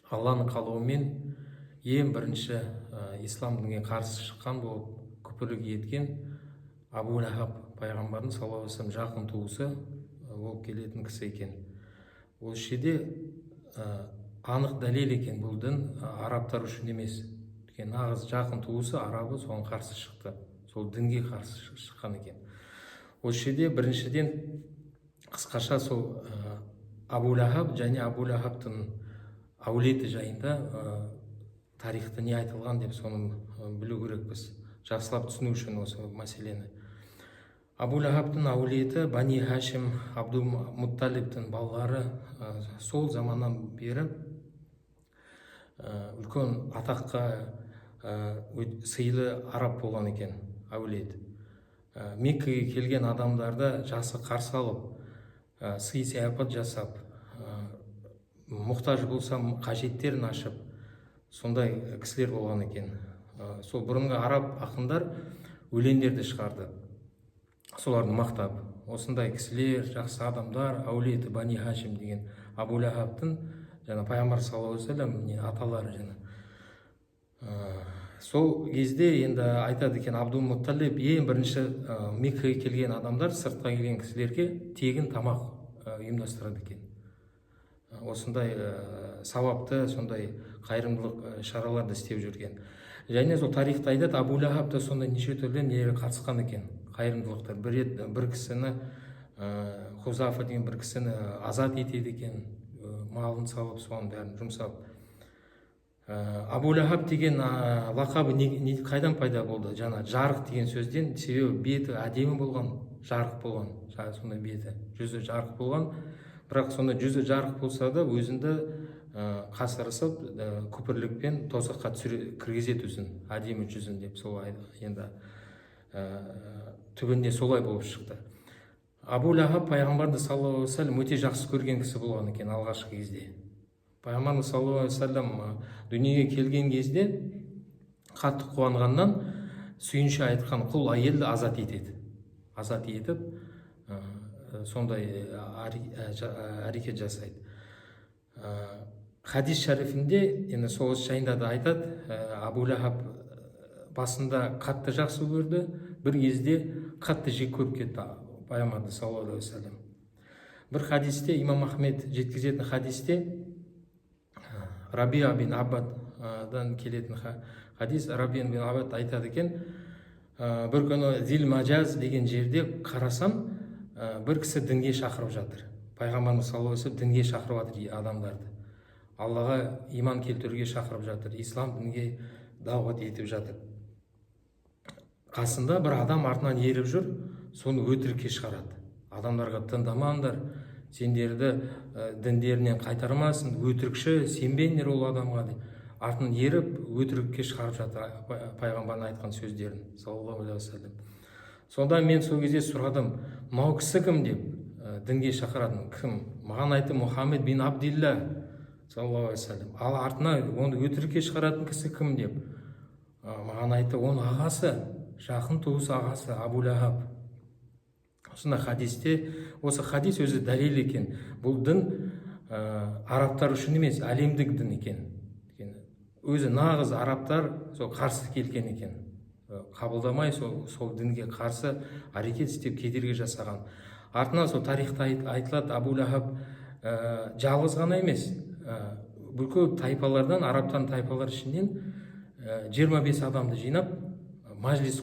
Алланың қалауымен ең бірінші ислам дінге қарсы шыққан болып күпірлік еткен Абу Лахаб пайғамбардың саллаллаху алейхи вассалам жақын туысы болып келетін кісі екен. Осы жерде анық дәлел екен, бұл дін арабтар үшін емес. Нағыз жақын туысы арабы соған қарсы шықты, сол дінге қарсы шыққан екен. Осы жерде біріншіден қысқаша сол Абу Лахаб және Абу Лахабтың әулеті жайында тарихта не айтылған деп соны білу керекпіз, жақсылап түсіну үшін осы мәселені. Абу Лахабтың әулеті Бани Хашим, Абдул Мутталибтің балалары сол заманнан бері үлкен атаққа сыйлы араб болған екен әулет. Меккеге келген адамдарды жақсы қарсы алып, сый сияпат жасап, мұқтаж болса қажеттерін ашып, сондай кісілер болған екен. Сол бұрынғы араб ақындар өлеңдерді шығарды, соларды мақтап. Осындай кісілер, жақсы адамдар, әулеті Бани Хашим деген Абу Лахабтың жаңа пайғамбар саллаллаху алейхи вассалам аталары жаңа. Сол кезде енді айтады екен, Абдул Мутталиб ең бірінші Меккеге келген адамдар, сыртқа келген кісілерге тегін тамақ ұйымдастырады екен. Осындай сауапты, сондай қайырымдылық шараларды істеп жүрген. Және сол тарихта айтады, Абу Лахаб да сондай неше түрлі нелерге қатысқан екен, қайырымдылықтар. Бір кісіні, Хузафа деген бір кісіні азат етеді екен, малын салып, соның бәрін жұмсап. Абу Лахаб деген лақабы қайдан пайда болды? Жаңа жарық деген сөзден, себебі беті әдемі болған, жарық болған, сондай беті, жүзі жарық болған. Бірақ сонда жүзі жарық болса да өзінді қасырысып, күпірлікпен тозаққа кіргізеді өзін, әдемі жүзін деп, солай енді түбінде солай болып шықты. Абу Лахаб пайғамбарды саллаллаху алейхи вассалам өте жақсы көрген кісі болған екен алғашқы кезде. Пайғамбар саллаллаху алейхи вассалам дүниеге келген кезде қатты қуанғаннан сүйінші айтқан құл әйелді азат етеді. Азат етіп, сондай әрекет жасайды. Хадис шәрифінде енді сол іс жайында да айтады, Абу Лахаб басында қатты жақсы көрді, бір кезде қатты жек көріп кетті пайғамбарды саллаллаху алейхи вассалам. Бір хадисте, имам Ахмед жеткізетін хадисте, Рабиа бин Аббаддан келетін хадис, Рабиа бин Аббад айтады екен, бір күні Зил Маджаз деген жерде қарасам, бір кісі дінге шақырып жатыр. Пайғамбарымыз саллаллаху алейхи вассалам дінге шақырып жатыр адамдарды. Аллаға иман келтіруге шақырып жатыр, ислам дінге дағуат етіп жатыр. Қасында бір адам артынан еріп жүр, соны өтірікке шығарады. Адамдарға тыңдамаңдар, сендерді діндерінен қайтармасын, өтірікші, сенбеңдер ол адамға деп. Артынан еріп, өтірікке шығарып жатыр пайғамбардың айтқан сөздерін, саллаллаху алейхи вассалам. Сонда мен сол кезде сұрадым, мынау кісі кім деп, дінге шақыратын кім? Маған айтты, Мұхаммед бин Абдилла, саллаллаху алейхи вассалам. Ал артына оны өтірікке шығаратын кісі кім деп, маған айтты, оның ағасы, жақын туысы ағасы Абу Лахаб. Осында хадисте, осы хадис өзі дәлел екен. Бұл дін арабтар үшін емес, әлемдік дін екен. Өзі нағыз арабтар сол қарсы келген екен. Қабылдамай сол дінге қарсы әрекет істеп кедергі жасаған. Артынан сол тарихта айтылады, Абу Лахаб жалғыз ғана емес, бүкіл тайпалардан, арабтан тайпалар ішінен 25 адамды жинап, мәжіліс